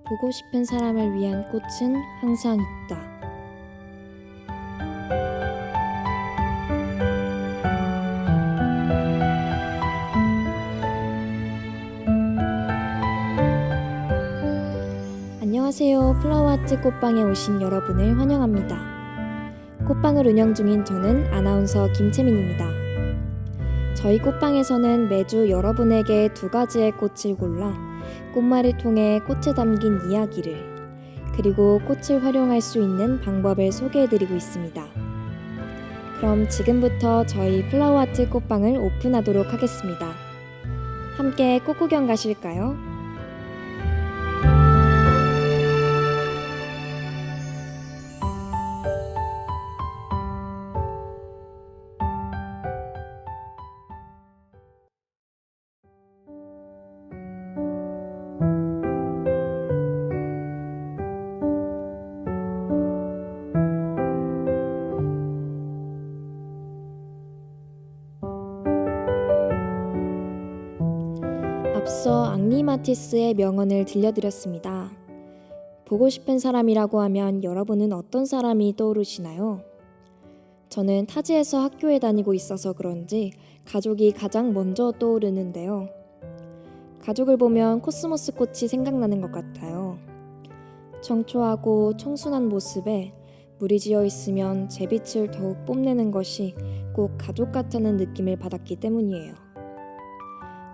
보고 싶은 사람을 위한 꽃은 항상 있다. 안녕하세요. 플라워아트 꽃방에 오신 여러분을 환영합니다. 꽃방을 운영 중인 저는 아나운서 김채민입니다. 저희 꽃방에서는 매주 여러분에게 2가지의 꽃을 골라 꽃말을 통해 꽃에 담긴 이야기를 그리고 꽃을 활용할 수 있는 방법을 소개해드리고 있습니다. 그럼 지금부터 저희 플라워아트 꽃방을 오픈하도록 하겠습니다. 함께 꽃구경 가실까요? 앞서 앙리마티스의 명언을 들려드렸습니다. 보고 싶은 사람이라고 하면 여러분은 어떤 사람이 떠오르시나요? 저는 타지에서 학교에 다니고 있어서 그런지 가족이 가장 먼저 떠오르는데요. 가족을 보면 코스모스 꽃이 생각나는 것 같아요. 청초하고 청순한 모습에 물이 지어 있으면 제 빛을 더욱 뽐내는 것이 꼭 가족 같다는 느낌을 받았기 때문이에요.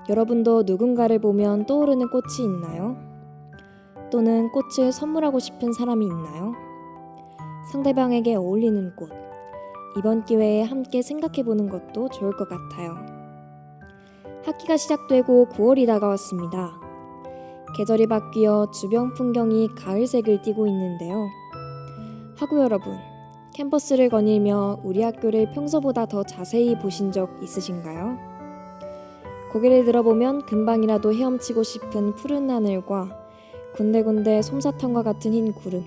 여러분도 누군가를 보면 떠오르는 꽃이 있나요? 또는 꽃을 선물하고 싶은 사람이 있나요? 상대방에게 어울리는 꽃, 이번 기회에 함께 생각해보는 것도 좋을 것 같아요. 학기가 시작되고 9월이 다가왔습니다. 계절이 바뀌어 주변 풍경이 가을색을 띠고 있는데요. 학우 여러분, 캠퍼스를 거닐며 우리 학교를 평소보다 더 자세히 보신 적 있으신가요? 고개를 들어보면 금방이라도 헤엄치고 싶은 푸른 하늘과 군데군데 솜사탕과 같은 흰 구름,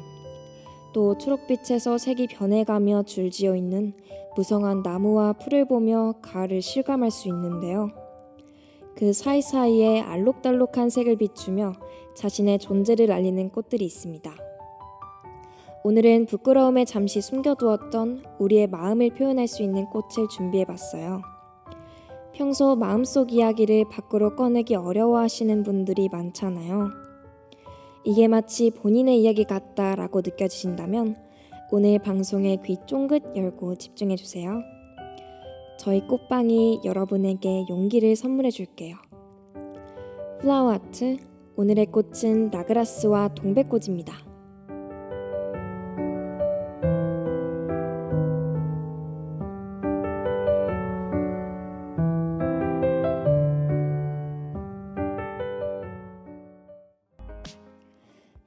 또 초록빛에서 색이 변해가며 줄지어 있는 무성한 나무와 풀을 보며 가을을 실감할 수 있는데요. 그 사이사이에 알록달록한 색을 비추며 자신의 존재를 알리는 꽃들이 있습니다. 오늘은 부끄러움에 잠시 숨겨두었던 우리의 마음을 표현할 수 있는 꽃을 준비해봤어요. 평소 마음속 이야기를 밖으로 꺼내기 어려워하시는 분들이 많잖아요. 이게 마치 본인의 이야기 같다라고 느껴지신다면 오늘 방송에 귀 쫑긋 열고 집중해주세요. 저희 꽃방이 여러분에게 용기를 선물해 줄게요. 플라워 아트, 오늘의 꽃은 라그라스와 동백꽃입니다.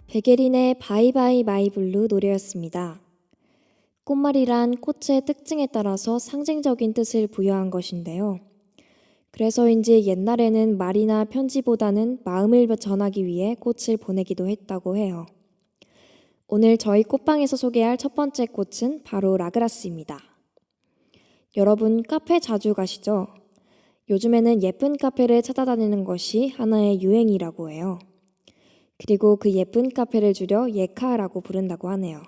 베게린의 바이바이 마이블루 노래였습니다. 꽃말이란 꽃의 특징에 따라서 상징적인 뜻을 부여한 것인데요. 그래서인지 옛날에는 말이나 편지보다는 마음을 전하기 위해 꽃을 보내기도 했다고 해요. 오늘 저희 꽃방에서 소개할 첫 번째 꽃은 바로 라그라스입니다. 여러분 카페 자주 가시죠? 요즘에는 예쁜 카페를 찾아다니는 것이 하나의 유행이라고 해요. 그리고 그 예쁜 카페를 줄여 예카라고 부른다고 하네요.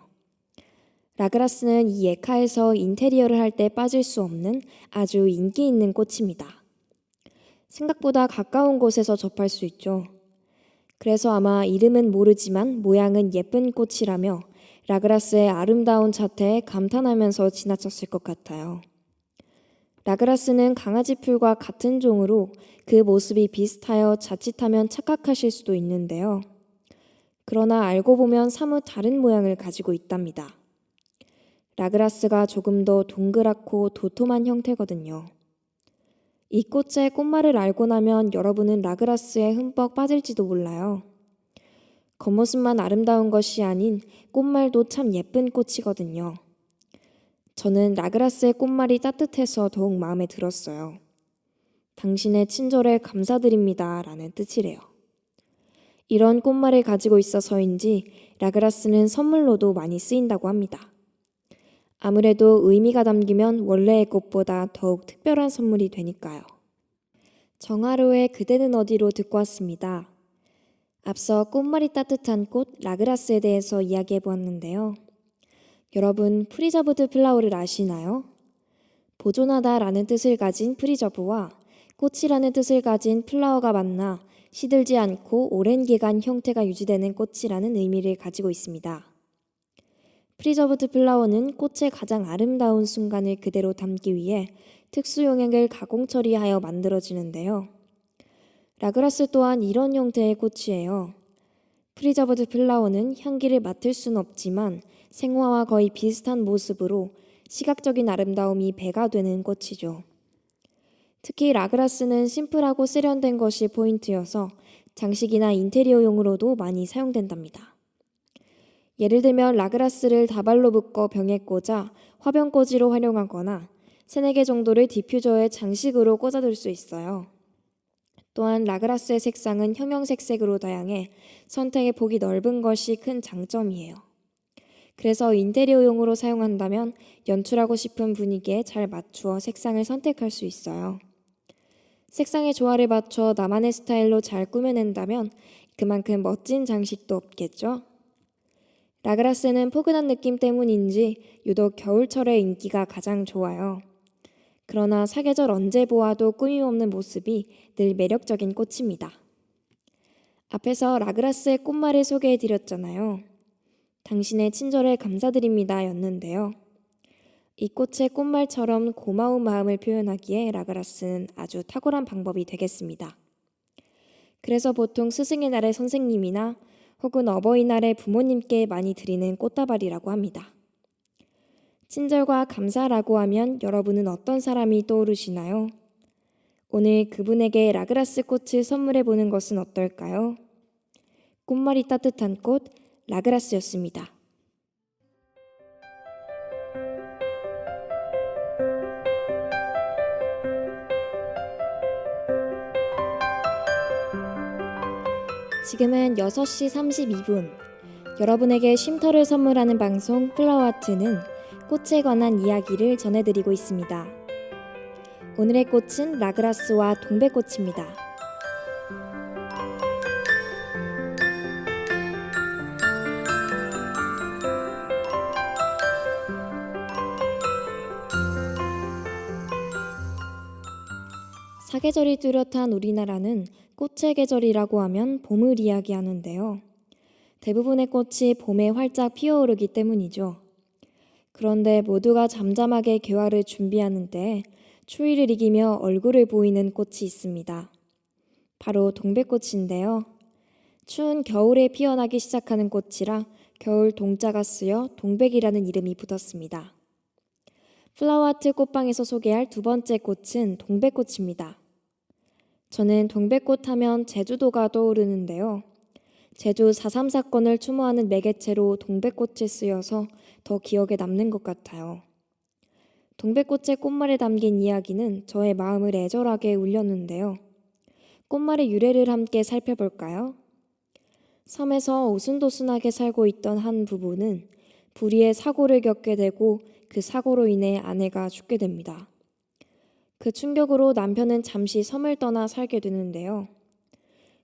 라그라스는 이 예카에서 인테리어를 할 때 빠질 수 없는 아주 인기 있는 꽃입니다. 생각보다 가까운 곳에서 접할 수 있죠. 그래서 아마 이름은 모르지만 모양은 예쁜 꽃이라며 라그라스의 아름다운 자태에 감탄하면서 지나쳤을 것 같아요. 라그라스는 강아지 풀과 같은 종으로 그 모습이 비슷하여 자칫하면 착각하실 수도 있는데요. 그러나 알고 보면 사뭇 다른 모양을 가지고 있답니다. 라그라스가 조금 더 동그랗고 도톰한 형태거든요. 이 꽃의 꽃말을 알고 나면 여러분은 라그라스에 흠뻑 빠질지도 몰라요. 겉모습만 아름다운 것이 아닌 꽃말도 참 예쁜 꽃이거든요. 저는 라그라스의 꽃말이 따뜻해서 더욱 마음에 들었어요. 당신의 친절에 감사드립니다 라는 뜻이래요. 이런 꽃말을 가지고 있어서인지 라그라스는 선물로도 많이 쓰인다고 합니다. 아무래도 의미가 담기면 원래의 꽃보다 더욱 특별한 선물이 되니까요. 정하로의 그대는 어디로 듣고 왔습니다. 앞서 꽃말이 따뜻한 꽃 라그라스에 대해서 이야기해 보았는데요. 여러분, 프리저브드 플라워를 아시나요? 보존하다라는 뜻을 가진 프리저브와 꽃이라는 뜻을 가진 플라워가 만나 시들지 않고 오랜 기간 형태가 유지되는 꽃이라는 의미를 가지고 있습니다. 프리저브드 플라워는 꽃의 가장 아름다운 순간을 그대로 담기 위해 특수 용액을 가공 처리하여 만들어지는데요. 라그라스 또한 이런 형태의 꽃이에요. 프리저브드 플라워는 향기를 맡을 수는 없지만 생화와 거의 비슷한 모습으로 시각적인 아름다움이 배가 되는 꽃이죠. 특히 라그라스는 심플하고 세련된 것이 포인트여서 장식이나 인테리어용으로도 많이 사용된답니다. 예를 들면 라그라스를 다발로 묶어 병에 꽂아 화병꽂이로 활용하거나 3-4개 정도를 디퓨저에 장식으로 꽂아둘 수 있어요. 또한 라그라스의 색상은 형형색색으로 다양해 선택의 폭이 넓은 것이 큰 장점이에요. 그래서 인테리어용으로 사용한다면 연출하고 싶은 분위기에 잘 맞추어 색상을 선택할 수 있어요. 색상의 조화를 맞춰 나만의 스타일로 잘 꾸며낸다면 그만큼 멋진 장식도 없겠죠? 라그라스는 포근한 느낌 때문인지 유독 겨울철에 인기가 가장 좋아요. 그러나 사계절 언제 보아도 꾸밈없는 모습이 늘 매력적인 꽃입니다. 앞에서 라그라스의 꽃말을 소개해드렸잖아요. 당신의 친절에 감사드립니다 였는데요. 이 꽃의 꽃말처럼 고마운 마음을 표현하기에 라그라스는 아주 탁월한 방법이 되겠습니다. 그래서 보통 스승의 날에 선생님이나 혹은 어버이날에 부모님께 많이 드리는 꽃다발이라고 합니다. 친절과 감사라고 하면 여러분은 어떤 사람이 떠오르시나요? 오늘 그분에게 라그라스 꽃을 선물해 보는 것은 어떨까요? 꽃말이 따뜻한 꽃 라그라스였습니다. 지금은 6시 32분. 여러분에게 쉼터를 선물하는 방송 플라워아트는 꽃에 관한 이야기를 전해드리고 있습니다. 오늘의 꽃은 라그라스와 동백꽃입니다. 사계절이 뚜렷한 우리나라는 꽃의 계절이라고 하면 봄을 이야기하는데요. 대부분의 꽃이 봄에 활짝 피어오르기 때문이죠. 그런데 모두가 잠잠하게 개화를 준비하는 때 추위를 이기며 얼굴을 보이는 꽃이 있습니다. 바로 동백꽃인데요. 추운 겨울에 피어나기 시작하는 꽃이라 겨울 동자가 쓰여 동백이라는 이름이 붙었습니다. 플라워아트 꽃방에서 소개할 두 번째 꽃은 동백꽃입니다. 저는 동백꽃 하면 제주도가 떠오르는데요. 제주 4.3 사건을 추모하는 매개체로 동백꽃이 쓰여서 더 기억에 남는 것 같아요. 동백꽃의 꽃말에 담긴 이야기는 저의 마음을 애절하게 울렸는데요. 꽃말의 유래를 함께 살펴볼까요? 섬에서 오순도순하게 살고 있던 한 부부는 불의의 사고를 겪게 되고 그 사고로 인해 아내가 죽게 됩니다. 그 충격으로 남편은 잠시 섬을 떠나 살게 되는데요.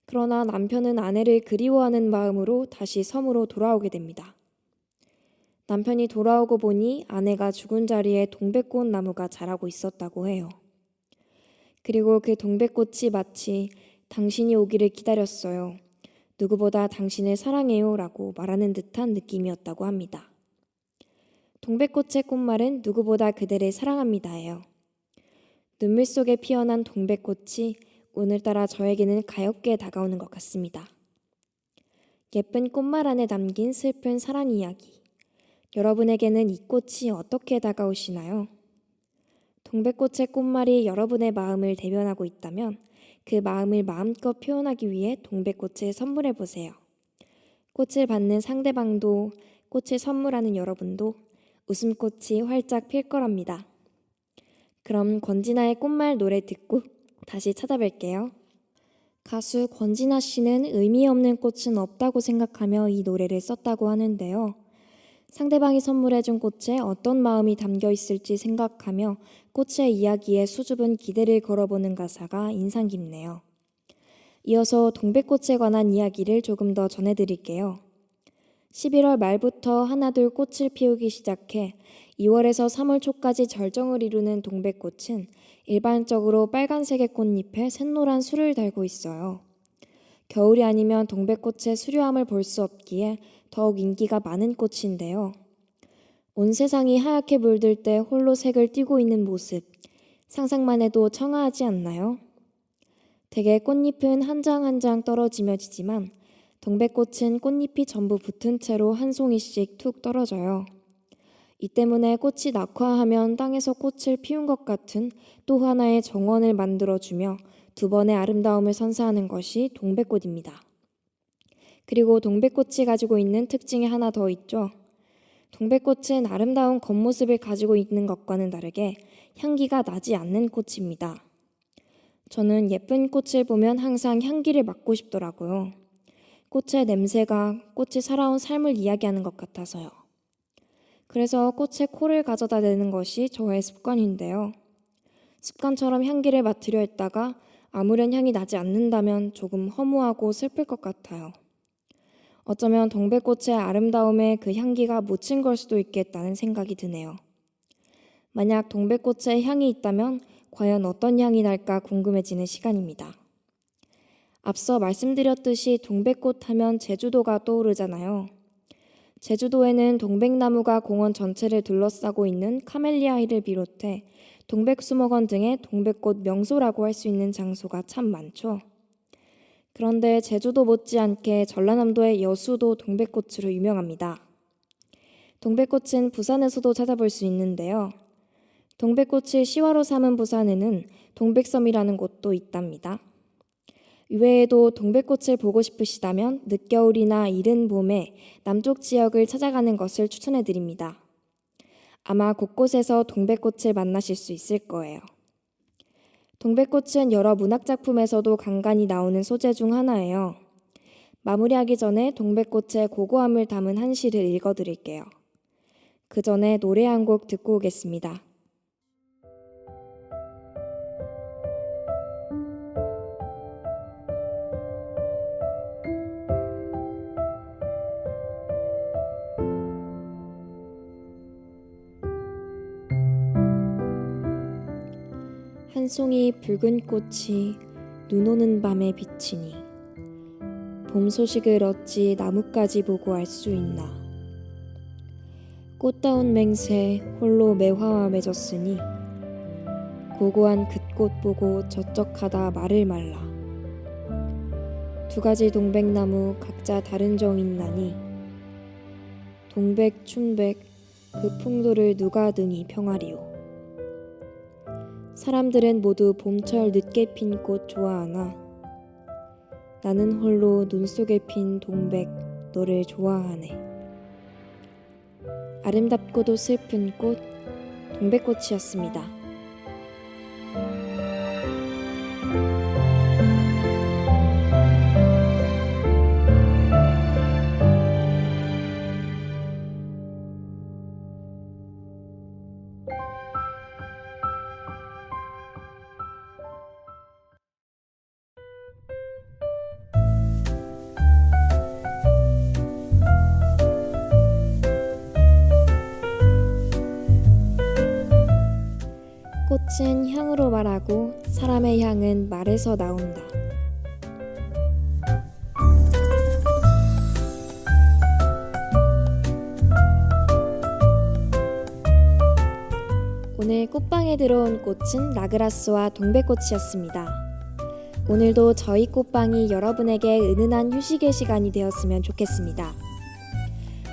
그러나 남편은 아내를 그리워하는 마음으로 다시 섬으로 돌아오게 됩니다. 남편이 돌아오고 보니 아내가 죽은 자리에 동백꽃 나무가 자라고 있었다고 해요. 그리고 그 동백꽃이 마치 당신이 오기를 기다렸어요. 누구보다 당신을 사랑해요 라고 말하는 듯한 느낌이었다고 합니다. 동백꽃의 꽃말은 누구보다 그대를 사랑합니다예요. 눈물 속에 피어난 동백꽃이 오늘따라 저에게는 가엾게 다가오는 것 같습니다. 예쁜 꽃말 안에 담긴 슬픈 사랑 이야기. 여러분에게는 이 꽃이 어떻게 다가오시나요? 동백꽃의 꽃말이 여러분의 마음을 대변하고 있다면 그 마음을 마음껏 표현하기 위해 동백꽃을 선물해 보세요. 꽃을 받는 상대방도 꽃을 선물하는 여러분도 웃음꽃이 활짝 필 거랍니다. 그럼 권진아의 꽃말 노래 듣고 다시 찾아뵐게요. 가수 권진아 씨는 의미 없는 꽃은 없다고 생각하며 이 노래를 썼다고 하는데요. 상대방이 선물해준 꽃에 어떤 마음이 담겨 있을지 생각하며 꽃의 이야기에 수줍은 기대를 걸어보는 가사가 인상 깊네요. 이어서 동백꽃에 관한 이야기를 조금 더 전해드릴게요. 11월 말부터 하나둘 꽃을 피우기 시작해 2월에서 3월 초까지 절정을 이루는 동백꽃은 일반적으로 빨간색의 꽃잎에 샛노란 술을 달고 있어요. 겨울이 아니면 동백꽃의 수려함을 볼 수 없기에 더욱 인기가 많은 꽃인데요. 온 세상이 하얗게 물들 때 홀로 색을 띠고 있는 모습, 상상만 해도 청아하지 않나요? 대개 꽃잎은 한 장 한 장 떨어지며 지지만 동백꽃은 꽃잎이 전부 붙은 채로 한 송이씩 툭 떨어져요. 이 때문에 꽃이 낙화하면 땅에서 꽃을 피운 것 같은 또 하나의 정원을 만들어주며 두 번의 아름다움을 선사하는 것이 동백꽃입니다. 그리고 동백꽃이 가지고 있는 특징이 하나 더 있죠. 동백꽃은 아름다운 겉모습을 가지고 있는 것과는 다르게 향기가 나지 않는 꽃입니다. 저는 예쁜 꽃을 보면 항상 향기를 맡고 싶더라고요. 꽃의 냄새가 꽃이 살아온 삶을 이야기하는 것 같아서요. 그래서 꽃에 코를 가져다 대는 것이 저의 습관인데요. 습관처럼 향기를 맡으려 했다가 아무런 향이 나지 않는다면 조금 허무하고 슬플 것 같아요. 어쩌면 동백꽃의 아름다움에 그 향기가 묻힌 걸 수도 있겠다는 생각이 드네요. 만약 동백꽃에 향이 있다면 과연 어떤 향이 날까 궁금해지는 시간입니다. 앞서 말씀드렸듯이 동백꽃 하면 제주도가 떠오르잖아요. 제주도에는 동백나무가 공원 전체를 둘러싸고 있는 카멜리아힐을 비롯해 동백수목원 등의 동백꽃 명소라고 할 수 있는 장소가 참 많죠. 그런데 제주도 못지않게 전라남도의 여수도 동백꽃으로 유명합니다. 동백꽃은 부산에서도 찾아볼 수 있는데요. 동백꽃을 시화로 삼은 부산에는 동백섬이라는 곳도 있답니다. 이외에도 동백꽃을 보고 싶으시다면 늦겨울이나 이른 봄에 남쪽 지역을 찾아가는 것을 추천해 드립니다. 아마 곳곳에서 동백꽃을 만나실 수 있을 거예요. 동백꽃은 여러 문학작품에서도 간간히 나오는 소재 중 하나예요. 마무리하기 전에 동백꽃의 고고함을 담은 한 시를 읽어드릴게요. 그 전에 노래 한 곡 듣고 오겠습니다. 한 송이 붉은 꽃이 눈 오는 밤에 비치니 봄 소식을 어찌 나뭇가지 보고 알 수 있나. 꽃다운 맹세 홀로 매화와 맺었으니 고고한 그 꽃 보고 적적하다 말을 말라. 두 가지 동백나무 각자 다른 정 있나니 동백 춘백 그 풍도를 누가 드니 평하리오. 사람들은 모두 봄철 늦게 핀 꽃 좋아하나 나는 홀로 눈 속에 핀 동백 너를 좋아하네. 아름답고도 슬픈 꽃 동백꽃이었습니다. 꽃은 향으로 말하고 사람의 향은 말에서 나온다. 오늘 꽃방에 들어온 꽃은 라그라스와 동백꽃이었습니다. 오늘도 저희 꽃방이 여러분에게 은은한 휴식의 시간이 되었으면 좋겠습니다.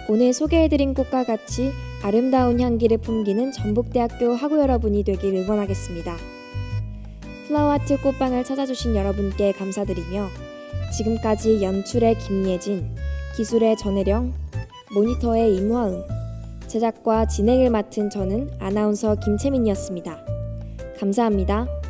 오늘 소개해드린 꽃과 같이 아름다운 향기를 풍기는 전북대학교 학우 여러분이 되길 응원하겠습니다. 플라워아트 꽃방을 찾아주신 여러분께 감사드리며 지금까지 연출의 김예진, 기술의 전혜령, 모니터의 임화은, 제작과 진행을 맡은 저는 아나운서 김채민이었습니다. 감사합니다.